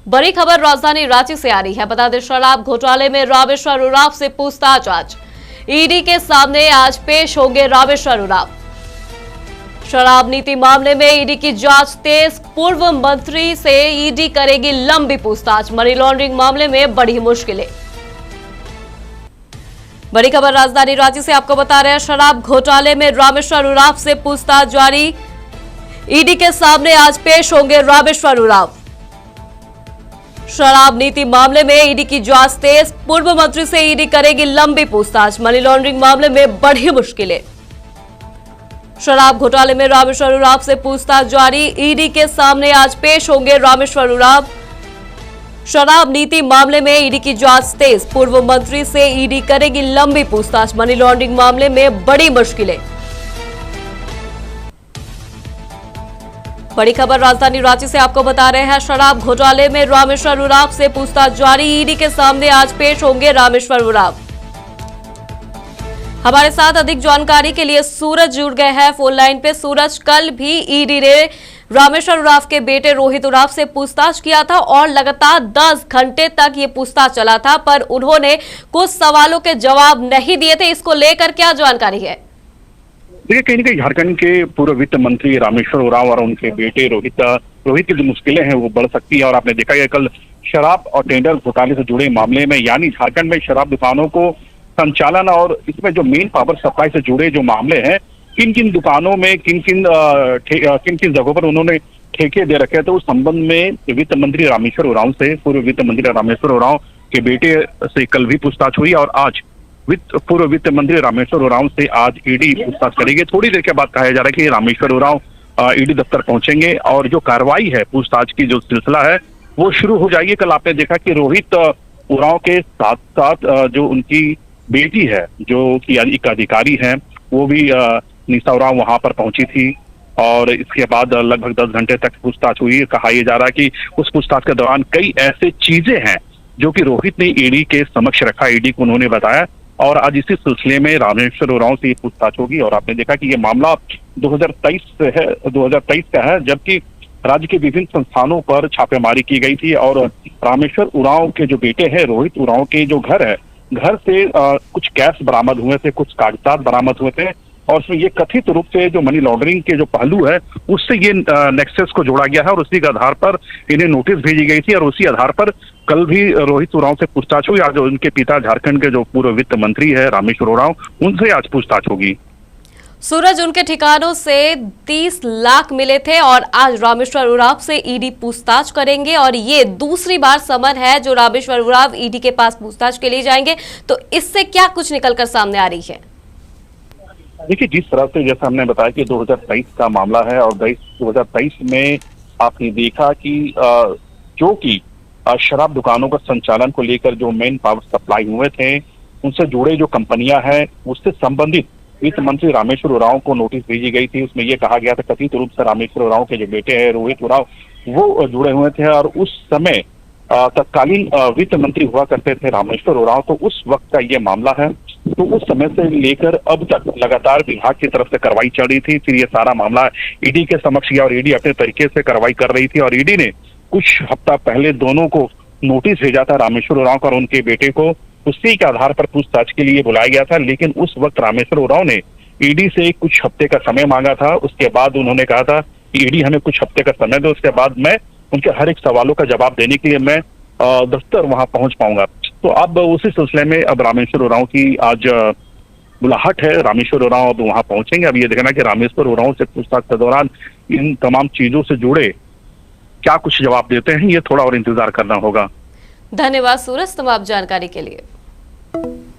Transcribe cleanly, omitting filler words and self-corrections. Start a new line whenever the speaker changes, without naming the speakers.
बड़ी खबर राजधानी रांची से आ रही है। बता दें, शराब घोटाले में रामेश्वर उरांव से पूछताछ आज ईडी के सामने आज पेश होंगे रामेश्वर उरांव। शराब नीति मामले में ईडी की जांच तेज, पूर्व मंत्री से ईडी करेगी लंबी पूछताछ। मनी लॉन्ड्रिंग मामले में बड़ी मुश्किलें। बड़ी खबर राजधानी रांची से आपको बता रहे हैं, शराब घोटाले में रामेश्वर उरांव से पूछताछ जारी। ईडी के सामने आज पेश होंगे रामेश्वर उरांव। शराब नीति मामले में ईडी की जांच तेज, पूर्व मंत्री से ईडी करेगी लंबी पूछताछ। मनी लॉन्ड्रिंग मामले में बढ़ी मुश्किलें। शराब घोटाले में रामेश्वर उरांव से पूछताछ जारी। ईडी के सामने आज पेश होंगे रामेश्वर उरांव। शराब नीति मामले में ईडी की जांच तेज, पूर्व मंत्री से ईडी करेगी लंबी पूछताछ। मनी लॉन्ड्रिंग मामले में बड़ी मुश्किलें। बड़ी खबर राजधानी रांची से आपको बता रहे हैं, शराब घोटाले में रामेश्वर उरांव से पूछताछ जारी। ईडी के सामने आज पेश होंगे रामेश्वर उरांव। हमारे साथ अधिक जानकारी के लिए सूरज जुड़ गए हैं फोन लाइन पे। सूरज, कल भी ईडी ने रामेश्वर उरांव के बेटे रोहित उरांव से पूछताछ किया था और लगातार 10 घंटे तक ये पूछताछ चला था, पर उन्होंने कुछ सवालों के जवाब नहीं दिए थे। इसको लेकर क्या जानकारी है?
देखिए, कहीं ना कहीं झारखंड के पूर्व वित्त मंत्री रामेश्वर उरांव और उनके बेटे रोहित की जो मुश्किलें हैं वो बढ़ सकती है। और आपने देखा है कल शराब और टेंडर घोटाले से जुड़े मामले में, यानी झारखंड में शराब दुकानों को संचालन और इसमें जो मेन पावर सप्लाई से जुड़े जो मामले हैं, किन किन दुकानों में किन किन जगहों पर उन्होंने ठेके दे रखे थे, उस संबंध में वित्त मंत्री रामेश्वर उरांव से, पूर्व वित्त मंत्री रामेश्वर उरांव के बेटे से कल भी पूछताछ हुई और आज पूर्व वित्त मंत्री रामेश्वर उरांव से आज ईडी पूछताछ करेगी। थोड़ी देर के बाद कहा जा रहा है कि रामेश्वर उरांव ईडी दफ्तर पहुंचेंगे और जो कार्रवाई है, पूछताछ की जो सिलसिला है वो शुरू हो जाएगी। कल आपने देखा कि रोहित उरांव के साथ साथ जो उनकी बेटी है, जो कि एक अधिकारी है, वो भी निशा उरांव वहां पर पहुंची थी और इसके बाद लगभग 10 घंटे तक पूछताछ हुई। कहा यह जा रहा है कि उस पूछताछ के दौरान कई ऐसे चीजें हैं जो कि रोहित ने ईडी के समक्ष रखा, ईडी को उन्होंने बताया और आज इसी सिलसिले में रामेश्वर उरांव से पूछताछ होगी। और आपने देखा कि ये मामला 2023 का है, जबकि राज्य के विभिन्न संस्थानों पर छापेमारी की गई थी और रामेश्वर उरांव के जो बेटे हैं रोहित उरांव के जो घर है, घर से कुछ कैश बरामद हुए थे, कुछ कागजात बरामद हुए थे और उसमें ये कथित रूप से जो मनी लॉन्ड्रिंग के जो पहलू है उससे ये नेक्सस को जोड़ा गया है और उसी के आधार पर इन्हें नोटिस भेजी गई थी और उसी आधार पर कल भी रोहित उरांव से पूछताछ हुई। आज उनके पिता झारखंड के जो पूर्व वित्त मंत्री है रामेश्वर उरांव, उनसे आज पूछताछ होगी।
सूरज, उनके ठिकानों से 30 लाख मिले थे और आज रामेश्वर उरांव से ईडी पूछताछ करेंगे और ये दूसरी बार समन है जो रामेश्वर उरांव ईडी के पास पूछताछ के लिए जाएंगे। तो इससे क्या कुछ निकलकर सामने आ रही है?
देखिए, जिस तरह से जैसा हमने बताया कि 2023 का मामला है और 2023 में आपने देखा कि जो कि शराब दुकानों का संचालन को लेकर जो मेन पावर सप्लाई हुए थे, उनसे जुड़े जो कंपनियां हैं, उससे संबंधित वित्त मंत्री रामेश्वर उरांव को नोटिस भेजी गई थी। उसमें यह कहा गया था कथित रूप से रामेश्वर उरांव के जो बेटे हैं रोहित उरांव, वो जुड़े हुए थे और उस समय तत्कालीन वित्त मंत्री हुआ करते थे रामेश्वर उरांव। तो उस वक्त का ये मामला है। तो उस समय से लेकर अब तक लगातार विभाग की तरफ से कार्रवाई चल रही थी। फिर ये सारा मामला ईडी के समक्ष गया और ईडी अपने तरीके से कार्रवाई कर रही थी और ईडी ने कुछ हफ्ता पहले दोनों को नोटिस भेजा था, रामेश्वर उरांव को और उनके बेटे को। उसी के आधार पर पूछताछ के लिए बुलाया गया था, लेकिन उस वक्त रामेश्वर उरांव ने ईडी से कुछ हफ्ते का समय मांगा था। उसके बाद उन्होंने कहा था कि ईडी हमें कुछ हफ्ते का समय दो, उसके बाद मैं उनके हर एक सवालों का जवाब देने के लिए मैं दफ्तर वहां पहुंच पाऊंगा। तो अब उसी सिलसिले में अब रामेश्वर उरांव की आज बुलाहट है। रामेश्वर उरांव अब वहां पहुंचेंगे। अब ये देखना कि रामेश्वर उरांव से पूछताछ के दौरान इन तमाम चीजों से जुड़े क्या कुछ जवाब देते हैं, ये थोड़ा और इंतजार करना होगा।
धन्यवाद सूरज तमाम जानकारी के लिए।